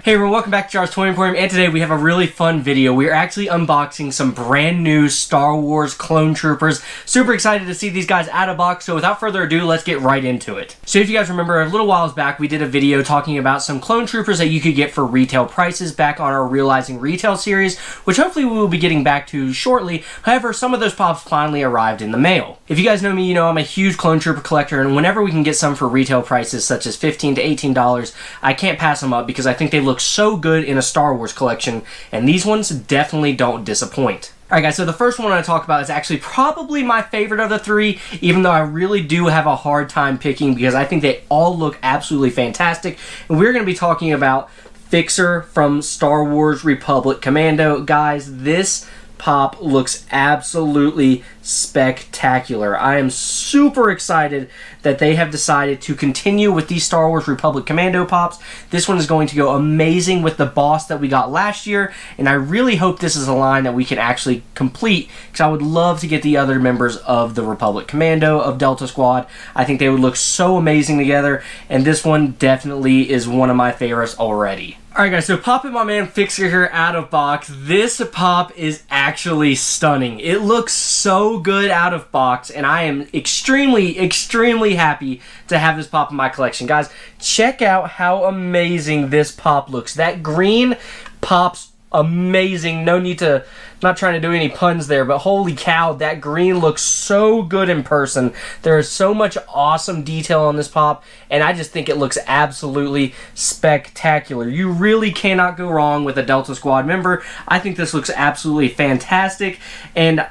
Hey everyone, welcome back to Star Wars Funko Pops, and today we have a really fun video. We are actually unboxing some brand new Star Wars clone troopers. Super excited to see these guys out of box, so without further ado, let's get right into it. So if you guys remember, a little while back we did a video talking about some clone troopers that you could get for retail prices back on our Realizing Retail series, which hopefully we will be getting back to shortly. However, some of those pops finally arrived in the mail. If you guys know me, you know I'm a huge clone trooper collector, and whenever we can get some for retail prices such as $15 to $18, I can't pass them up because I think they look so good in a Star Wars collection, and these ones definitely don't disappoint. Alright guys, so the first one I want to talk about is actually probably my favorite of the three, even though I really do have a hard time picking because I think they all look absolutely fantastic. And we're going to be talking about Fixer from Star Wars Republic Commando. Guys, this pop looks absolutely spectacular. I am super excited that they have decided to continue with these Star Wars Republic Commando pops. This one is going to go amazing with the boss that we got last year, and I really hope this is a line that we can actually complete, because I would love to get the other members of the Republic Commando, of Delta Squad. I think they would look so amazing together, and this one definitely is one of my favorites already. Alright guys, so popping my man Fixer here out of box. This pop is actually stunning. It looks so good out of box, and I am extremely happy to have this pop in my collection. Guys, check out how amazing this pop looks. That green pops amazing. No need to, not trying to do any puns there, but holy cow, that green looks so good in person. There is so much awesome detail on this pop, and I just think it looks absolutely spectacular. You really cannot go wrong with a Delta Squad member. I think this looks absolutely fantastic, and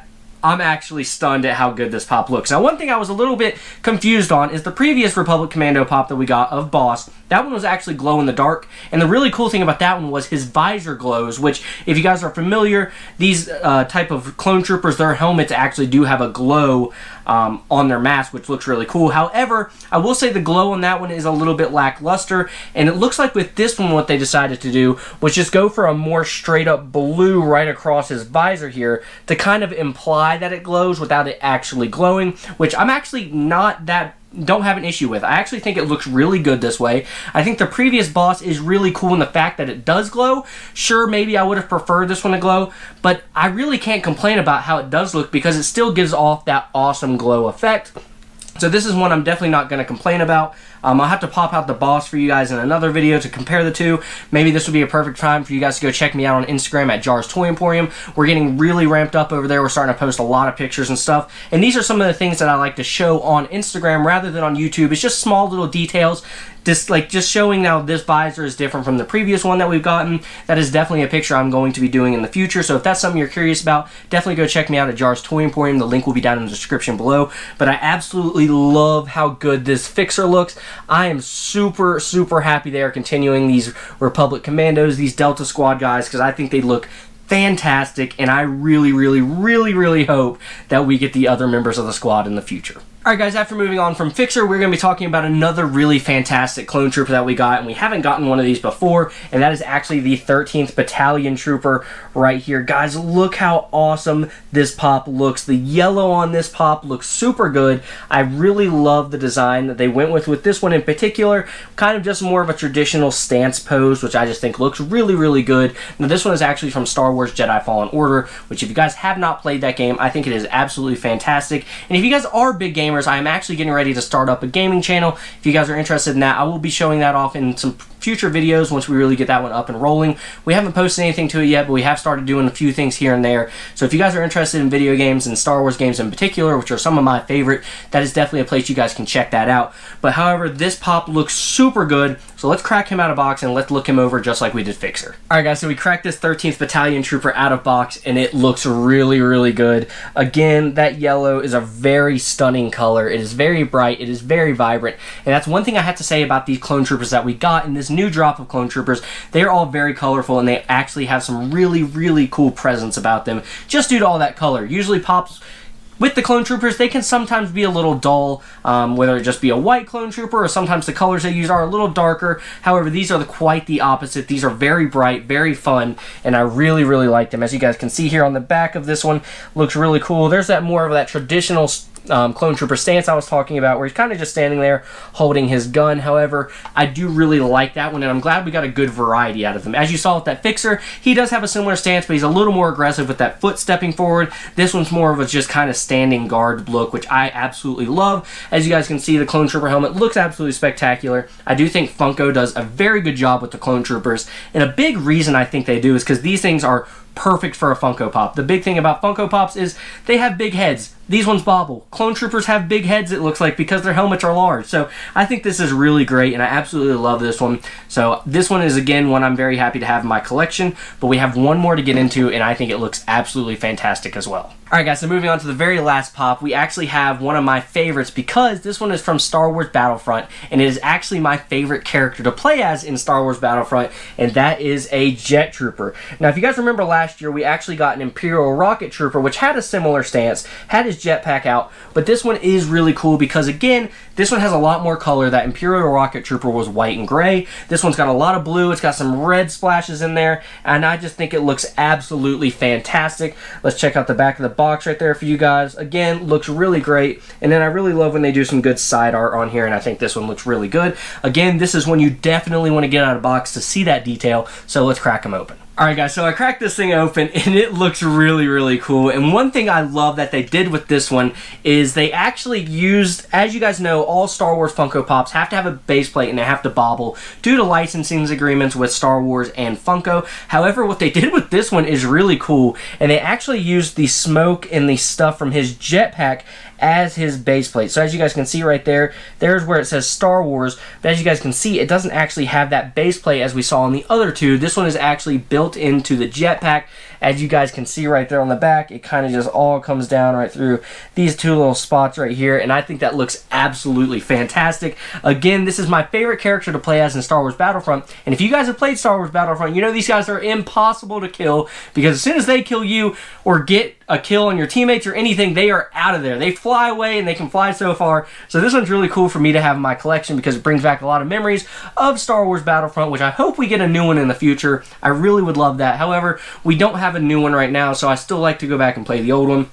I'm actually stunned at how good this pop looks. Now, one thing I was a little bit confused on is the previous Republic Commando pop that we got of Boss. That one was actually glow in the dark, and the really cool thing about that one was his visor glows, which, if you guys are familiar, these type of clone troopers, their helmets actually do have a glow on their mask, which looks really cool. However, I will say the glow on that one is a little bit lackluster, and it looks like with this one what they decided to do was just go for a more straight up blue right across his visor here to kind of imply that it glows without it actually glowing, which I'm actually don't have an issue with. I actually think it looks really good this way. I think the previous boss is really cool in the fact that it does glow. Sure, maybe I would have preferred this one to glow, but I really can't complain about how it does look because it still gives off that awesome glow effect. So this is one I'm definitely not going to complain about. I'll have to pop out the boss for you guys in another video to compare the two. Maybe this would be a perfect time for you guys to go check me out on Instagram at Jars Toy Emporium. We're getting really ramped up over there. We're starting to post a lot of pictures and stuff. And these are some of the things that I like to show on Instagram rather than on YouTube. It's just small little details. Just showing now this visor is different from the previous one that we've gotten. That is definitely a picture I'm going to be doing in the future. So if that's something you're curious about, definitely go check me out at Jars Toy Emporium. The link will be down in the description below. But I absolutely love how good this Fixer looks. I am super happy they are continuing these Republic Commandos, these Delta Squad guys, because I think they look fantastic, and I really hope that we get the other members of the squad in the future. Alright guys, after moving on from Fixer, we're going to be talking about another really fantastic clone trooper that we got, and we haven't gotten one of these before, and that is actually the 13th Battalion Trooper right here. Guys, look how awesome this pop looks. The yellow on this pop looks super good. I really love the design that they went with this one in particular. Kind of just more of a traditional stance pose, which I just think looks really good. Now this one is actually from Star Wars Jedi Fallen Order, which if you guys have not played that game, I think it is absolutely fantastic. And if you guys are big gamers, I am actually getting ready to start up a gaming channel. If you guys are interested in that, I will be showing that off in some future videos once we really get that one up and rolling. We haven't posted anything to it yet, but we have started doing a few things here and there. So if you guys are interested in video games and Star Wars games in particular, which are some of my favorite, that is definitely a place you guys can check that out. But however, this pop looks super good, so let's crack him out of box and let's look him over just like we did Fixer. Alright guys, so we cracked this 13th Battalion Trooper out of box, and it looks really good. Again, that yellow is a very stunning color. It is very bright, it is very vibrant, and that's one thing I have to say about these clone troopers that we got in this new drop of clone troopers. They're all very colorful, and they actually have some really cool presence about them just due to all that color. Usually pops with the clone troopers, they can sometimes be a little dull, whether it just be a white clone trooper or sometimes the colors they use are a little darker. However, these are quite the opposite. These are very bright, very fun, and I really like them. As you guys can see here on the back of this one, looks really cool. There's that more of that traditional clone trooper stance I was talking about, where he's kind of just standing there holding his gun. However, I do really like that one, and I'm glad we got a good variety out of him. As you saw with that Fixer, he does have a similar stance, but he's a little more aggressive with that foot stepping forward. This one's more of a just kind of standing guard look, which I absolutely love. As you guys can see, the clone trooper helmet looks absolutely spectacular. I do think Funko does a very good job with the clone troopers, and a big reason I think they do is because these things are perfect for a Funko Pop. The big thing about Funko Pops is they have big heads. These ones bobble. Clone troopers have big heads, it looks like, because their helmets are large. So I think this is really great, and I absolutely love this one. So this one is, again, one I'm very happy to have in my collection, but we have one more to get into, and I think it looks absolutely fantastic as well. Alright guys, so moving on to the very last pop, we actually have one of my favorites, because this one is from Star Wars Battlefront, and it is actually my favorite character to play as in Star Wars Battlefront, and that is a Jet Trooper. Now, if you guys remember last year, we actually got an Imperial Rocket Trooper, which had a similar stance, had his jetpack out, but this one is really cool because, again, this one has a lot more color. That Imperial Rocket Trooper was white and gray. This one's got a lot of blue. It's got some red splashes in there, and I just think it looks absolutely fantastic. Let's check out the back of the box right there for you guys. Again, looks really great, and then I really love when they do some good side art on here, and I think this one looks really good. Again, this is one you definitely want to get out of the box to see that detail, so let's crack them open. Alright guys, so I cracked this thing open, and it looks really, really cool. And one thing I love that they did with this one is they actually used, as you guys know, all Star Wars Funko Pops have to have a base plate and they have to bobble due to licensing agreements with Star Wars and Funko. However, what they did with this one is really cool, and they actually used the smoke and the stuff from his jetpack as his base plate. So as you guys can see right there, there's where it says Star Wars, but as you guys can see, it doesn't actually have that base plate as we saw in the other two. This one is actually built into the jetpack. As you guys can see right there on the back, it kind of just all comes down right through these two little spots right here, and I think that looks absolutely fantastic. Again, this is my favorite character to play as in Star Wars Battlefront, and if you guys have played Star Wars Battlefront, you know these guys are impossible to kill, because as soon as they kill you or get a kill on your teammates or anything, they are out of there. They fly away, and they can fly so far. So this one's really cool for me to have in my collection because it brings back a lot of memories of Star Wars Battlefront, which I hope we get a new one in the future. I really would love that. However, we don't have a new one right now, so I still like to go back and play the old one.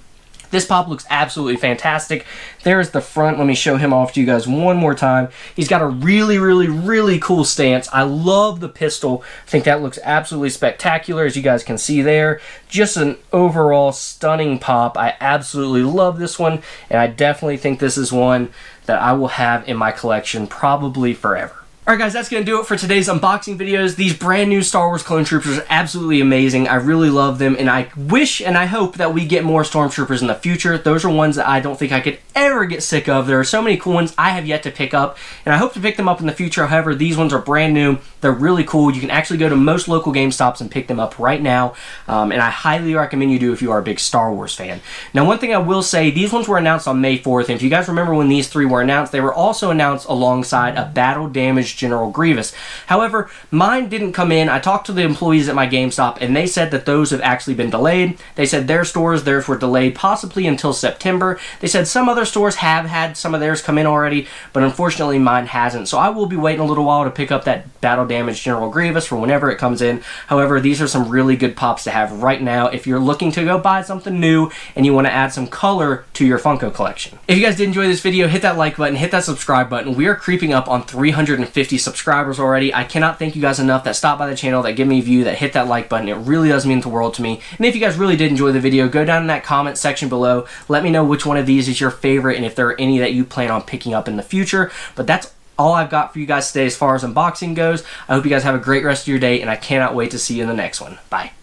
This pop looks absolutely fantastic. There's the front. Let me show him off to you guys one more time. He's got a really, really, really cool stance. I love the pistol. I think that looks absolutely spectacular, as you guys can see there. Just an overall stunning pop. I absolutely love this one, and I definitely think this is one that I will have in my collection probably forever. Alright guys, that's going to do it for today's unboxing videos. These brand new Star Wars Clone Troopers are absolutely amazing. I really love them, and I wish and I hope that we get more Stormtroopers in the future. Those are ones that I don't think I could ever get sick of. There are so many cool ones I have yet to pick up, and I hope to pick them up in the future. However, these ones are brand new. They're really cool. You can actually go to most local GameStops and pick them up right now, and I highly recommend you do if you are a big Star Wars fan. Now, one thing I will say, these ones were announced on May 4th, and if you guys remember when these three were announced, they were also announced alongside a battle-damaged General Grievous. However, mine didn't come in. I talked to the employees at my GameStop, and they said that those have actually been delayed. They said theirs were delayed possibly until September. They said some other stores have had some of theirs come in already, but unfortunately mine hasn't. So I will be waiting a little while to pick up that battle-damaged General Grievous for whenever it comes in. However, these are some really good pops to have right now if you're looking to go buy something new and you want to add some color to your Funko collection. If you guys did enjoy this video, hit that like button, hit that subscribe button. We are creeping up on 350 subscribers already. I cannot thank you guys enough that stop by the channel, that give me a view, that hit that like button. It really does mean the world to me. And if you guys really did enjoy the video, go down in that comment section below. Let me know which one of these is your favorite and if there are any that you plan on picking up in the future. But that's all I've got for you guys today as far as unboxing goes. I hope you guys have a great rest of your day, and I cannot wait to see you in the next one. Bye.